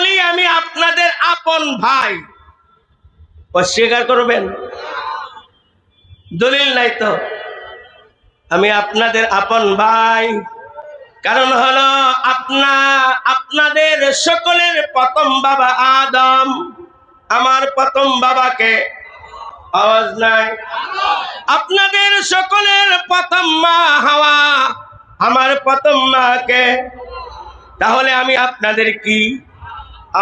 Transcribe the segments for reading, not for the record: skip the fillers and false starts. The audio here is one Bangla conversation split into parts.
বলি আমি আপনাদের আপন ভাই, অস্বীকার করবেন? দলিল নাই তো। আমি আপনাদের আপন ভাই, কারণ হলো আপনাদের সকলের প্রথম বাবা আদম। আমার প্রথম বাবাকে, আওয়াজ নাই। আপনাদের সকলের প্রথম মা হাওয়া, আমার প্রথম মাকে। তাহলে আমি আপনাদের কি?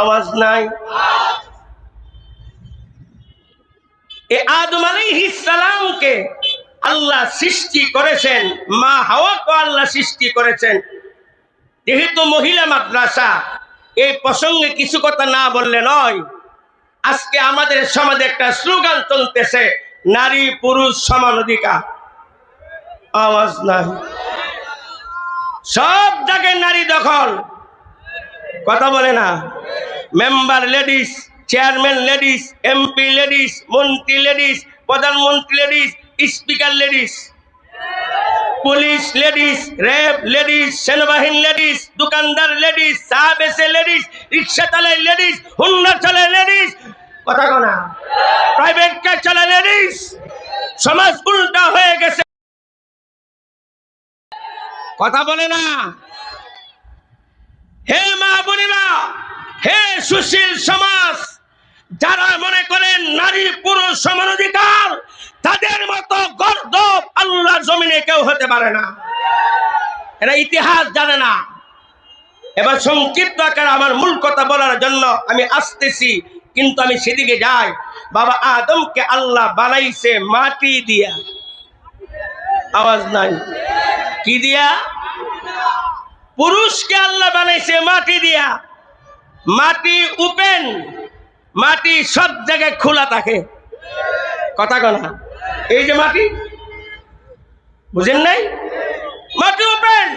আওয়াজ নাই। এই আদম আলাইহিস সালামকে আল্লাহ সৃষ্টি করেছেন, মা হাওয়াকে আল্লাহ সৃষ্টি করেছেন। যেহেতু মহিলা মাদ্রাসা, এই প্রসঙ্গে কিছু কথা না বললে নয়। আজকে আমাদের সমাজে একটা স্লোগান চলতেছে, নারী পুরুষ সমান অধিকার। আওয়াজ নাই। সব জায়গায় নারী দখল, কথা বলে না। Member ladies, chairman ladies, MP ladies, মন্ত্রী লেডিস, প্রধানমন্ত্রী ladies, speaker ladies, police ladies, RAB ladies, সেনাবাহিনী লেডিস, দোকানদার লেডিস, চা বেচে লেডিস, রিক্সা চালায় লেডিস, হুন্ডা চালায় লেডিস, কথা কোনা, প্রাইভেট কার চালায় লেডিস। সমাজ উল্টা হয়ে গেছে, কথা বলে না। হে মা বোনেরা, হে সুশীল সমাজ, যারা মনে করেন নারী পুরুষ সমান অধিকার, তাদের মতো গর্দভ আল্লাহর জমিনে কেউ হতে পারে না। এরা ইতিহাস জানে না। এবার সংক্ষিপ্ত আকারে আমার মূল কথা বলার জন্য আমি আসতেছি, কিন্তু আমি সেদিকে যাই। বাবা আদমকে আল্লাহ বানাইছে মাটি দিয়া। আওয়াজ নাই। কি দিয়া? পুরুষকে আল্লাহ বানাইছে মাটি দিয়া। মাটি ওপেন, মাটি সব জায়গায় খোলা থাকে, কথা কনা। এই যে মাটি, বুঝেন নাই? মাটি ওপেন।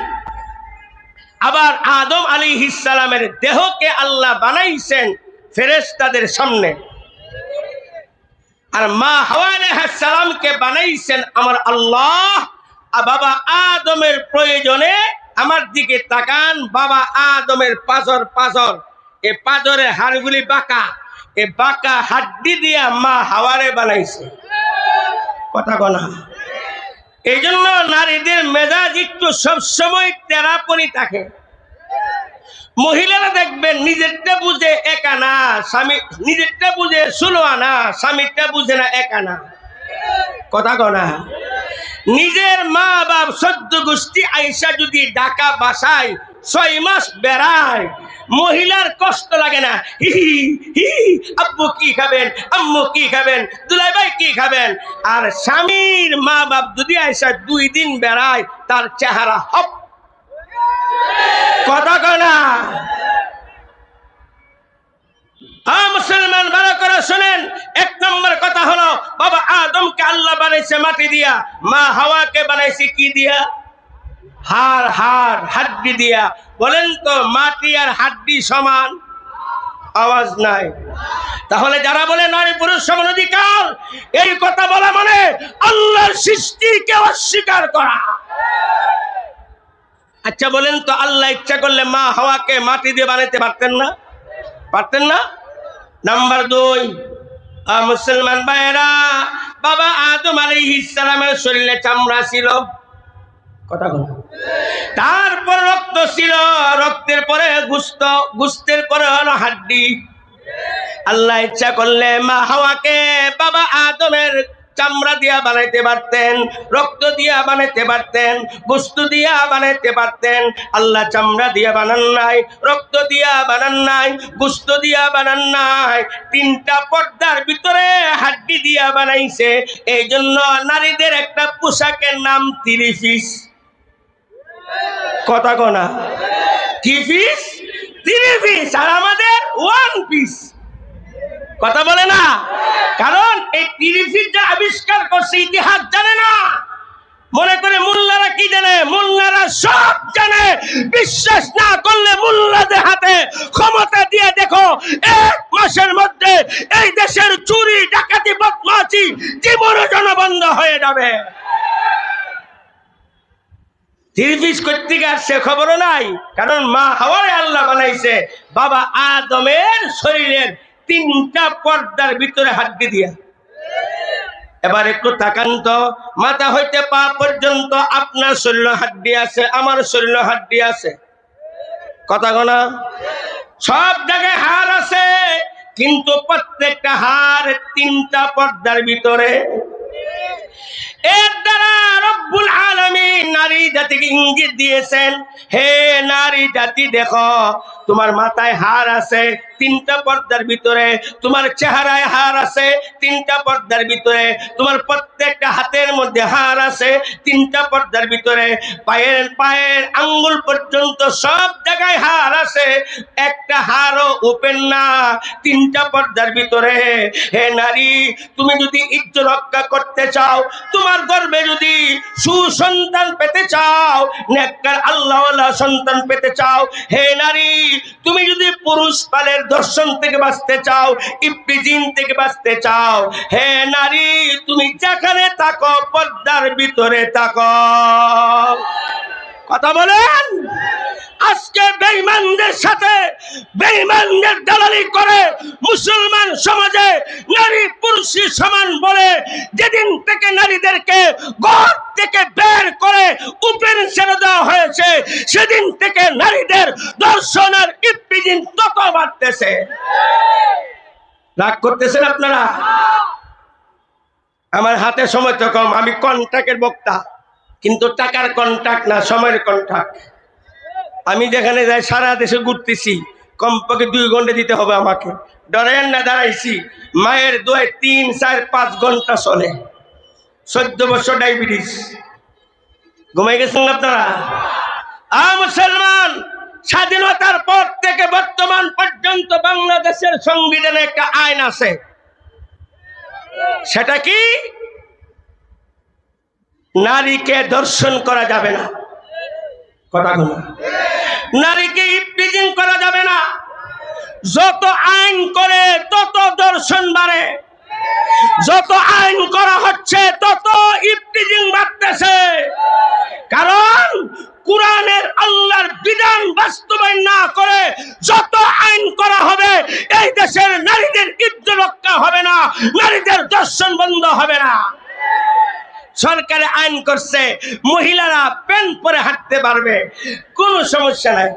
আবার আদম আলাইহিস সালামের দেহকে আল্লাহ বানাইছেন ফেরেশতাদের সামনে, আর মা হাওয়া আলাইহিস সালামকে বানাইছেন আমার আল্লাহ। আর বাবা আদমের প্রয়োজনে আমার দিকে তাকান। বাবা আদমের পাঁজর, এই পাঁজরের হাড়গুলি বাঁকা, এই বাঁকা হাড্ডি দিয়া মা হাওয়ারে বানাইছে, কথা কনা। এই জন্য নারীদের মেজাজ একটু সবসময় তেরাপনি থাকে। মহিলারা দেখবেন নিজেরটা বুঝে একা না, স্বামী নিজেরটা বুঝে 16 আনা, স্বামীরটা বুঝে না 1 আনা, কথা কনা। নিজের মা বাপ 14 গোষ্ঠী আইসা যদি ঢাকা বাসায় 6 মাস বেড়ায়, মহিলার কষ্ট লাগে না। হি হি, আব্বু কি খাবেন, আম্মু কি খাবেন, দুলাই ভাই কি খাবেন। আর স্বামীর মা বাপ যদি আইসা 2 দিন বেড়ায়, তার চেহারা হপ, কথা কয় না। মুসলমান ভালো করে শুনেন। 1 নম্বর কথা হলো, বাবা আদমকে আল্লাহ বানাইছে মাটি দিয়া, মা হাওয়াকে বানাইছে কি দিয়া? হাড্ডি দিয়া। বলেন তো মাটি আর হাড্ডি সমান? আওয়াজ নাই। তাহলে যারা বলে নারী পুরুষ সমান অধিকার, এই কথা বলা মানে আল্লাহর সৃষ্টিকে অস্বীকার করা। আচ্ছা বলেন তো, আল্লাহ ইচ্ছা করলে মা হাওয়াকে মাটি দিয়ে বানাইতে পারতেন না? পারতেন না? নাম্বার 2, মুসলমান ভাইয়েরা, বাবা আদম আলাইহিস সালামের শরীরে চামড়া ছিল, কথা বল। তারপর রক্ত ছিল, রক্তের পরে গোশত, গোশতের পরে হলো হাড্ডি। আল্লাহ ইচ্ছা করলে মা হাওয়াকে বাবা আদমের চামড়া দিয়া বানাইতে পারতেন, রক্ত দিয়া বানাইতে পারতেন, গোশত দিয়া বানাইতে পারতেন। আল্লাহ চামড়া দিয়া বানান নাই, রক্ত দিয়া বানান নাই, গোশত দিয়া বানান নাই, 3টা পর্দার ভিতরে হাড্ডি দিয়া বানাইছে। এই জন্য নারীদের একটা পোশাকের নাম 3 পিস, কথা কনা। কি পিস? 3 পিস। আর আমাদের 1 পিস, কথা বলে না। কারণ এই 3 পিস যে আবিষ্কার করছে, ইতিহাস জানে না। মনে করে মোল্লারা কি জানে? মোল্লারা সব জানে। বিশ্বাস না করলে মোল্লাদের হাতে ক্ষমতা দিয়ে দেখো, 1 মাসের মধ্যে এই দেশের চুরি ডাকাতি বদমাশি জীবনের জন্য বন্ধ হয়ে যাবে। 3 পিস করতে আসছে খবরও নাই, কারণ মা হাওয়ারে আল্লাহ বানাইছে বাবা আদমের শরীরের 3টা পর্দার ভিতরে হাড্ডি দিয়া। এবার একটু তাকান তো, মাথা হইতে পা পর্যন্ত আপনার শরীরে হাড্ডি আছে, আমার শরীরে হাড্ডি আছে, কথা গোনা সব জায়গায় হাড় আছে, কিন্তু প্রত্যেকটা হাড় 3টা পর্দার ভিতরে। এর দ্বারা রব্বুল আলামিন নারী জাতিকে ইঙ্গিত দিয়েছেন, হে নারী জাতি দেখো, তোমার মাথায় হাড় আছে 3টা পর্দার ভিতরে, তোমার চেহারায় হাড় আছে 3টা পর্দার ভিতরে, তোমার প্রত্যেকটা হাতের মধ্যে হাড় আছে 3টা পর্দার ভিতরে, পায়ের আঙ্গুল পর্যন্ত সব জায়গায় হাড় আছে, একটা হাড়ও ওপেন না, 3টা পর্দার ভিতরে। হে নারী, তুমি যদি ইজ্জত রক্ষা করতে চাও, তোমার গর্ভে যদি সুসন্তান পেতে চাও, নেককার আল্লাহওয়ালা সন্তান পেতে চাও, হে নারী, তুমি যদি পুরুষ পালের দর্শন থেকে বাঁচতে চাও, ইবলিজিন থেকে বাঁচতে চাও, হে নারী, তুমি যেখানে থাকো পর্দার ভিতরে থাকো। কথা বলেন। আজকে বেঈমানদের সাথে বেঈমানদের দালালি করে মুসলমান সমাজে নারী পুরুষের সমান বলে যেদিন থেকে নারীদেরকে ঘর থেকে বের করে উপেন ছেড়ে দেওয়া হয়েছে, সেদিন থেকে নারীদের দর্শন আর ইবলিজিন তত বাড়তেছে। রাগ করতেছেন আপনারা? আমার হাতে সময় তো কম, আমি কন্ট্রাক্টের বক্তা, কিন্তু টাকার কন্ট্রাক্ট না, সময়ের কন্ট্রাক্ট। আমি যেখানে যাই সারা দেশে ঘুরতেছি, কমপক্ষে 2 ঘন্টা দিতে হবে আমাকে। ডরেন না, দাঁড়াইছি, মায়ের দোয়ায় 3, 4, 5 ঘন্টা চলে। 14 বছর ডায়াবেটিস, ঘুমাই গেছেন আপনারা? মুসলমান, স্বাধীনতার পর থেকে বর্তমান পর্যন্ত বাংলাদেশের সংবিধানে একটা আইন আছে, সেটা কি? নারীকে ধর্ষণ করা যাবে না, কথা বলো। নারীকে ইবলিজিং করা যাবে না। যত আইন করে তত ধর্ষণ বাড়ে, যত আইন করা হচ্ছে তত ইবলিজিং বাড়তেছে। কারণ কুরআনের আল্লাহর বিধান বাস্তবায়ন না করে যত আইন করা হবে, এই দেশের নারীদের ইজ্জত রক্ষা হবে না, নারীদের ধর্ষণ বন্ধ হবে না। সরকারে আইন করছে মহিলারা প্যান্ট পরে হাঁটতে পারবে, কোনো সমস্যা নাই।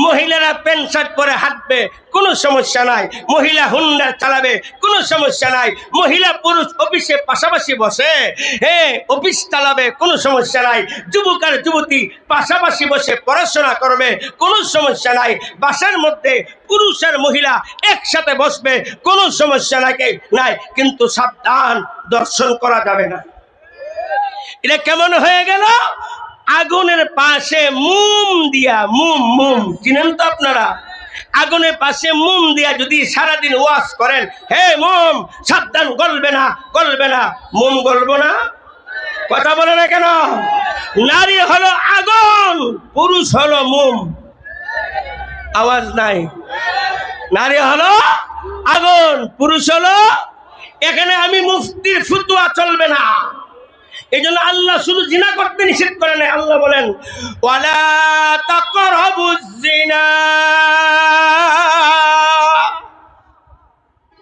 মহিলারা প্যান্ট শার্ট পরে হাঁটবে, কোনো সমস্যা নাই। মহিলা হুন্ডা চালাবে, কোনো সমস্যা নাই। মহিলা পুরুষ অফিসে পাশাপাশি বসে, অফিস চালাবে, কোনো সমস্যা নাই। যুবক আর যুবতী পাশাপাশি বসে পড়াশোনা করবে, কোনো সমস্যা নাই। বাসার মধ্যে পুরুষ আর মহিলা একসাথে বসবে, কোনো সমস্যা নাই। কিন্তু সাবধান, দর্শন করা যাবে না। এটা কেমন হয়ে গেল? আগুনের পাশে মোম দিয়া, মোম চিনেন তো আপনারা? আগুনের পাশে মোম দিয়া যদি সারাদিন ওয়াশ করেন, হে মোম সাবধান, গলবে না, মোম গলবো না? কথা বলে না কেন? নারী হলো আগুন, পুরুষ হলো মোম। আওয়াজ নাই। নারী হলো আগুন, পুরুষ হলো। এখানে আমি মুফতির ফতোয়া চলবে না। এই জন্য আল্লাহ শুধু জিনা করতে নিষেধ করে নাই। আল্লাহ বলেন, ওয়ালা তাকরাবুজ জিনা,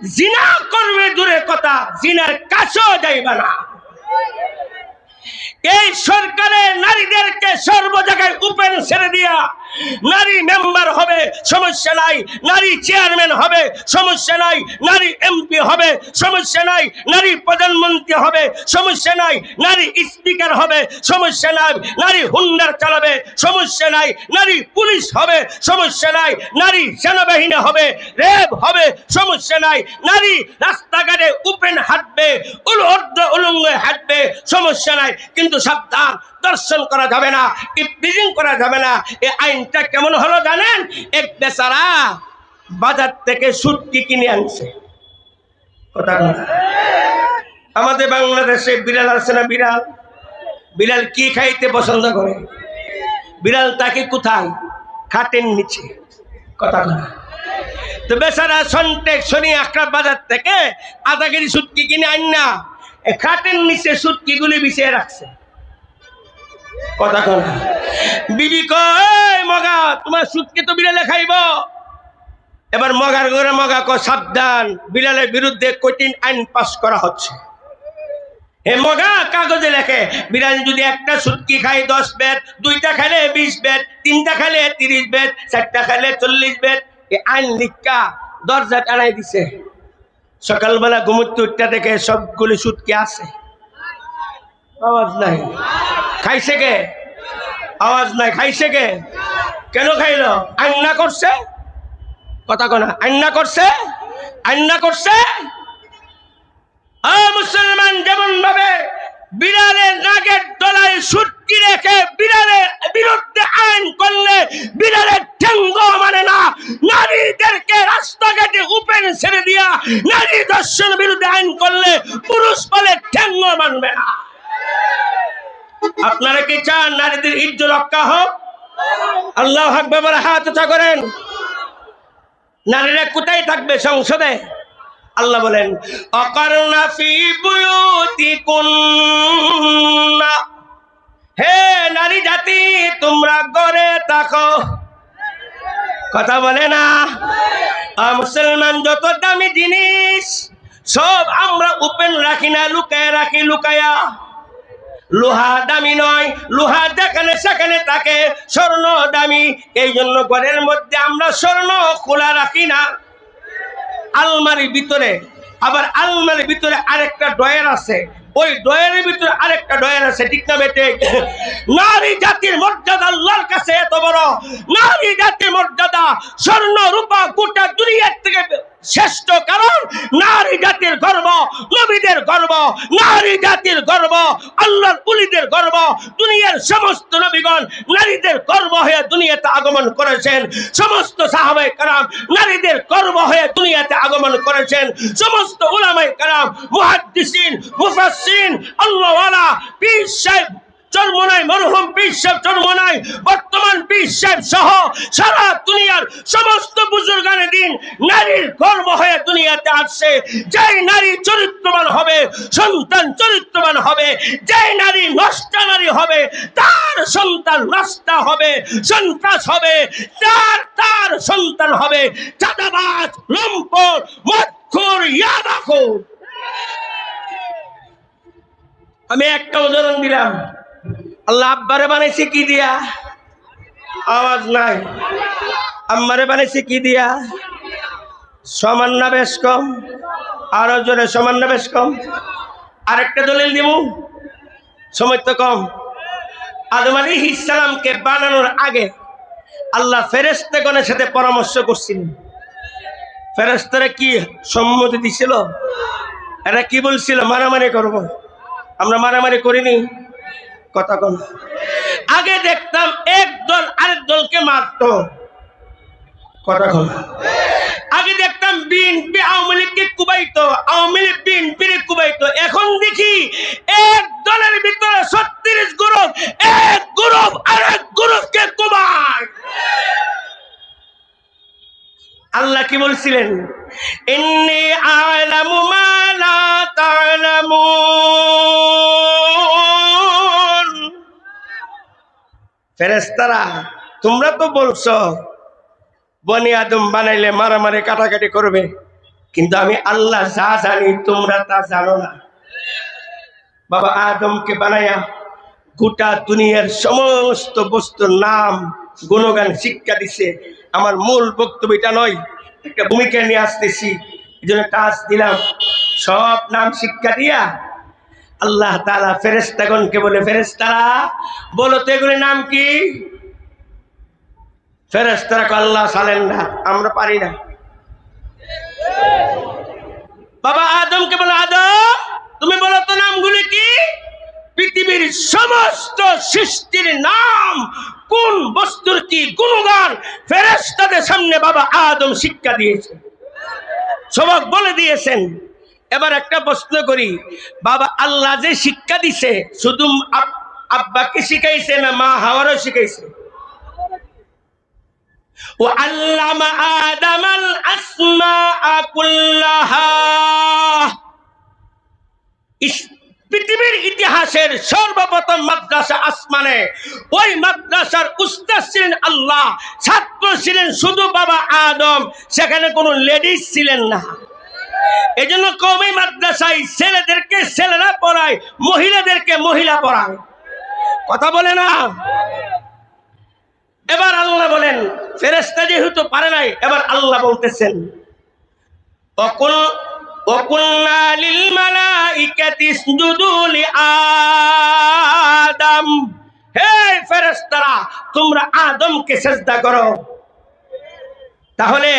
জিনা করবে দূরের কথা, জিনার কাছেও যাইবা না। এই সরকারে নারীদেরকে সর্ব জায়গায় ওপেন ছেড়ে দিয়া, নারী মেম্বার হবে সমস্যা নাই, নারী চেয়ারম্যান হবে সমস্যা নাই, নারী এমপি হবে সমস্যা নাই, নারী প্রধানমন্ত্রী হবে সমস্যা নাই, নারী স্পিকার হবে সমস্যা নাই, নারী হুন্ডার চালাবে সমস্যা নাই, নারী পুলিশ হবে সমস্যা নাই, নারী সেনাবাহিনী হবে, রেব হবে সমস্যা নাই, নারী রাস্তাঘাটে ওপেন হাঁটবে, উলঙ্গে হাঁটবে, সমস্যা নাই। কিন্তু সাবধান, দর্শন করা যাবে না, ইবলিজিং করা যাবে না। এই আইনটা কেমন হলো জানেন? এক বেচারা বাজার থেকে শুটকি কিনে আনছে। কথা বলা, আমাদের বাংলাদেশে বিড়াল আছে না? বিড়াল কি খাইতে পছন্দ করে? বিড়াল তাকে কোথায়? খাটের নিচে। কথা বলা। তো বেচারা শনি আকড়া বাজার থেকে আধা কেজি শুটকি কিনে আন না, খাটের নিচে শুটকি গুলি বিছিয়ে রাখছে। কথা কন বিবি কয় মগা তোমার সুদকে তো বিড়ালে খাইব। এবার মগার ঘরে মগা কয় সাবধান, বিড়ালের বিরুদ্ধে কঠিন আইন পাস করা হচ্ছে। হে মগা কাগজে লেখে বিড়াল যদি একটা সুটকি খায় 10 বেত, 2টা খাইলে 20 বেত, 3টা খাইলে 30 বেত, 4টা খাইলে 40 বেত। এই আইন লিখা দরজা টানাই দিছে। সকালবেলা ঘুমুতে উঠতে দেখে সবগুলি সুটকি আছে, আওয়াজ নাই। খাইছে কে? আওয়াজ নাই। খাইছে কে? কেন খাইলো? আইনা করছে। কথা কোনা আইনা করছে, আইনা করছে। মুসলমান যেমন ভাবে বিড়ালের নাগের তলায় সুটকি রেখে বিড়ালের বিরুদ্ধে আইন করলে বিড়ালের ঠ্যাঙ্গ মানে না, নারীদেরকে রাস্তাঘাটে ওপেন ছেড়ে দিয়া নারী দর্শন বিরুদ্ধে আইন করলে পুরুষ বলে ঠ্যাঙ্গ মানবে না। আপনারা কি চান নারীদের ইজ্জত রক্ষা হোক? আল্লাহু আকবার বলে হাত উঁচা করেন। নারীরা কোথায় থাকবে? সংসদে। আল্লাহ বলেন অকারনা ফি বুয়ুতিকুন্না, হে নারী জাতি তোমরা ঘরে থাকো। কথা বলে না? মুসলমান যত দামি জিনিস সব আমরা ওপেন রাখি না, লুকায় রাখি। লুকায়া লোহা দামি নয়, লোহা যেখানে সেখানে থাকে। স্বর্ণ দামি, এই জন্য ঘরের মধ্যে আমরা স্বর্ণ খোলা রাখি না। আলমারির ভিতরে, আবার আলমারির ভিতরে আরেকটা ড্রয়ার আছে, ওই ড্রয়ারের ভিতরে আরেকটা ড্রয়ার আছে। ঠিক না বেটে? নারী জাতির মর্যাদা আল্লাহর কাছে এত বড়। নারী জাতির মর্যাদা স্বর্ণ রূপা গোটা দুনিয়ার থেকে শ্রেষ্ঠ। কারণ নারী জাতির গর্ব, নবীদের গর্ব, নারী জাতির গর্ব, আল্লাহর ওলিদের গর্ব। দুনিয়ার সমস্ত নবীগণ নারীদের গর্ব হয়ে দুনিয়াতে আগমন করেছেন। সমস্ত সাহাবায়ে কেরাম নারীদের গর্ব হয়ে দুনিয়াতে আগমন করেছেন। সমস্ত উলামায়ে কেরাম, মুহাদ্দিসিন, মুফাসসিরিন, আল্লাহওয়ালা, পীর সাহেব চরমনাই, মরহুম পীর সাহেব চরমনাই, বর্তমান পীর সাহেব সহ সারা দুনিয়ার সমস্ত বুজুর্গানে দিন নারীর গর্ব হয়ে দুনিয়াতে আসছে। যেই নারী চরিত্রবান হবে, সন্তান চরিত্রবান হবে, যেই নারী নষ্টা নারী হবে, তার সন্তান নষ্টা হবে, সন্ত্রাস হবে, তার সন্তান হবে চাঁদাবাজ, লম্পট, মদখোর, ইয়াবাখোর। আমি একটা উদাহরণ দিলাম। আল্লাহ আব্বারে বানাইছে কি দিয়া? আওয়াজ নাই। আম্মারে বানাইছে কি দিয়া? সমান না বেশ কম? আরো জোরে, সমান না বেশ কম? আরেকটা দলিল দিব, সময় তো কম। আদম আলাইহিস সালামকে বানানোর আগে আল্লাহ ফেরেশতাগণের সাথে পরামর্শ করছিলেন। ফেরেশতারা কি সম্মতি দিছিল? এরা কি বলছিল? মারামারি করব। আমরা মারামারি করিনি। কথা কোন আগে দেখতাম এক দল আরেক দলকে মারত। কথা কোন আগে দেখতাম বিএনপি আওয়ামী লীগকে কুবাইতো, আওয়ামী লীগ বিএনপির কুবাইতো। এখন দেখি এক দলের ভিতরে 36 গ্রুপ, এক গ্রুপ আরেক গ্রুপকে কুবায়। আল্লাহ কি বলছিলেন? ইন্নী আ'লামু মা লা তা'লামুন। ফেরেশতারা তোমরা তো বলছো বনি আদম বানাইলে মারামারি কাটাকাটি করবে, কিন্তু আমি আল্লাহ যা জানি তোমরা তা জানো না। বাবা আদমকে বানায়া গোটা দুনিয়ার সমস্ত বস্তুর নাম গুণগান শিক্ষা দিছে। আমার মূল বক্তব্য এটা নয়, একটা ভূমিকা নিয়ে আসতেছি, এই জন্য কাজ দিলাম। সব নাম শিক্ষা দিয়া আল্লাহ তাআলা ফেরেশতাগণকে বলে, ফেরেশতারা বলো তো এগুলির নাম কি? ফেরেশতারা কয় আল্লাহ জানেন না, আমরা পারি না। বাবা আদমকে বলে, আদম তুমি বলো তো নামগুলি কি? পৃথিবীর সমস্ত সৃষ্টির নাম, কোন বস্তুর কি গুণগান ফেরেশতাদের সামনে বাবা আদম শিক্ষা দিয়েছে, সবক বলে দিয়েছেন। এবার একটা প্রশ্ন করি, বাবা আল্লাহ যে শিক্ষা দিছে শুধু আব্বাকে শিখাইছে না মা হাওয়ারও শিখাইছে? وعلم آدم الأسماء كلها। পৃথিবীর ইতিহাসের সর্বপ্রথম মাদ্রাসা আসমানে, ওই মাদ্রাসার উস্তাদ ছিলেন আল্লাহ, ছাত্র ছিলেন শুধু বাবা আদম, সেখানে কোনো লেডিস ছিলেন না। এজন্য কওমি মাদ্রাসায় ছেলেদেরকে ছেলেরা পড়ায়, মহিলাদেরকে মহিলা পড়ায়। কথা বলে না? এবার আল্লাহ বলেন, ফেরেশতা যেহেতু পারে নাই, এবার আল্লাহ বলতেছেন, وَقُلْنَا لِلْمَلَائِكَةِ اسْجُدُوا لِآدَمَ, হে ফেরেশতারা তোমরা আদমকে সিজদা করো। তাহলে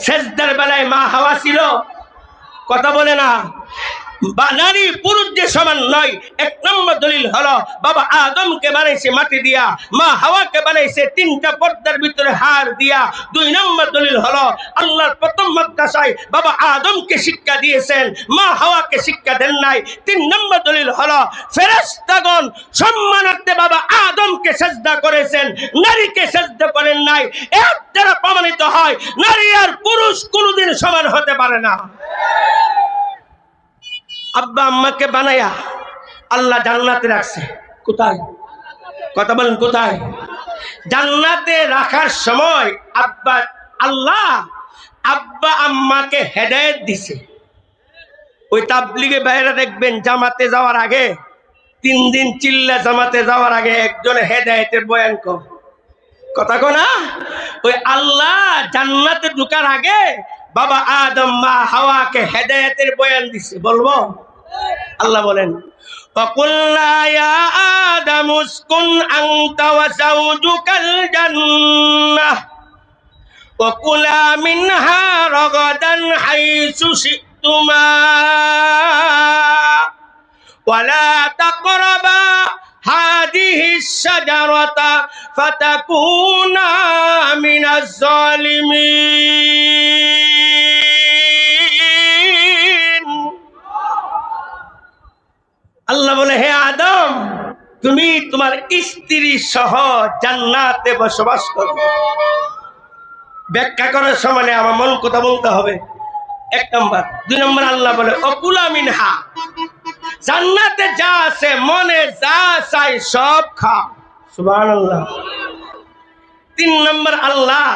সিজদার বেলায় মা হাওয়া ছিল? কথা বলে না? নারী পুরুষ যে সমান নয়, এক নম্বর দলিল হলো বাবা আদমকে বানাইছে মাটি দিয়া, মা হাওয়াকে বানাইছে তিনটা পর্দার ভিতরে হাড় দিয়া। দুই নম্বর দলিল হলো আল্লাহর প্রথম মাদ্রাসায় বাবা আদমকে শিক্ষা দিয়েছেন, মা হাওয়াকে শিক্ষা দেন নাই। তিন নম্বর দলিল হলো ফেরেশতাগণ সম্মানার্থে বাবা আদমকে সিজদা করেছেন, নারীকে সিজদা করেন নাই। এর দ্বারা প্রমাণিত হয় নারী আর পুরুষ কোনোদিন সমান হতে পারে না। আব্বা আম্মাকে বানায়া আল্লাহ জান্নাতে রাখছে। কোথায়? কথা বলেন কোথায়? জান্নাতে রাখার সময় আল্লাহ আব্বা আম্মাকে হেদায়েত দিছে। ওই তাবলিগে বাইরে দেখবেন জামাতে যাওয়ার আগে 3 দিন চিল্লা জামাতে যাওয়ার আগে একজন হেদায়েতের বয়ান কর। কথা কো না? ওই আল্লাহ জান্নাতে ঢোকার আগে বাবা আদম মা হাওয়াকে হেদায়েতের বয়ান দিছে। বলবো? আল্লাহ বলেন, وَقُلْنَا يَا آدَمُ اسْكُنْ أَنْتَ وَزَوْجُكَ الْجَنَّةَ وَكُلَا مِنْهَا رَغَدًا حَيْثُ شِئْتُمَا وَلَا تَقْرَبَا هَذِهِ الشَّجَرَةَ فَتَكُونَا مِنَ الظَّالِمِينَ। আল্লাহ বলে, হে আদম তুমি তোমার স্ত্রী সহ জান্নাতে বসবাস করো। ব্যাখ্যা করার সময় আমার মন কথা বলতে হবে। 1 নম্বর। 2 নম্বর আল্লাহ বলে অকুলা মিনহা, জান্নাতে যা আছে মনে যা চাই সব খাও। সুবহানাল্লাহ। 3 নম্বর আল্লাহ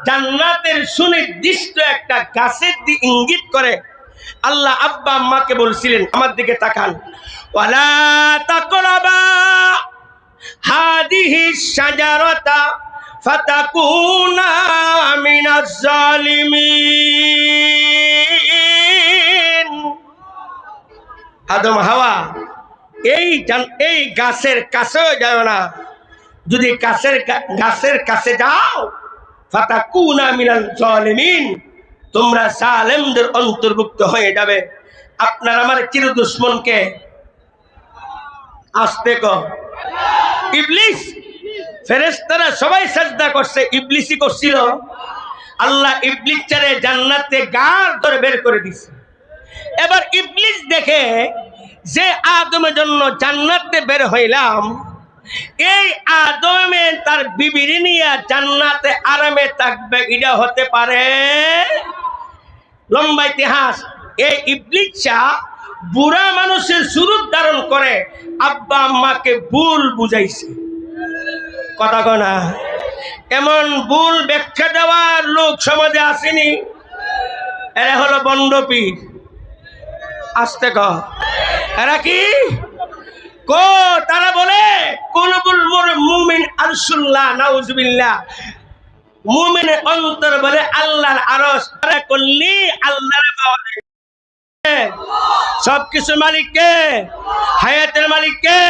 জান্নাতের সুনির্দিষ্ট একটা গাছের দিকে ইঙ্গিত করে আল্লাহ আব্বা আম্মাকে বলছিলেন, আমার দিকে তাকান, ওয়ালা তাকরাবা হাদিহি শাজারাতা ফাতাকুনা মিনাজ জালিমিন। আদম হাওয়া এই গাছের কাছেও যাও না। যদি গাছের কাছে যাও ফাতাকুনা মিনাল জালিমিন, তোমরা জালেমদের অন্তর্ভুক্ত হয়ে যাবে। আপনার আমার চির দুশমনকে আসতে কো ইবলিস। ফেরেশতারা সবাই সাজদা করছে, ইবলিসই করছিল। আল্লাহ ইবলিস চারে জান্নাতে গার ধরে বের করে দিছে। এবার ইবলিস দেখে যে আদমের জন্য জান্নাতে বের হইলাম, এই আদমে তার বিবির নিয়ে জান্নাতে আরামে থাকবে, এটা হতে পারে? লম্বা ইতিহাস। এই ইবলিসা বুড়া মানুষের সুরূপ ধারণ করে আব্বা আম্মাকে ভুল বুঝাইছে। কথা কয় না? এমন ভুল ব্যাখ্যা দেওয়ার লোক সমাজে আসেনি। এরা হলো বন্ডপীর। আসতে কহ, এরা কি তারা বলে কুলুবুল মুমিন আরশুল্লাহ, নাউজুবিল্লাহ। মুমিনের অন্তর বলে আল্লাহর আরশ। তারা করলি আল্লাহর পাওয়া যায়। সবকিছু মালিক কে? হায়াতের মালিক কে?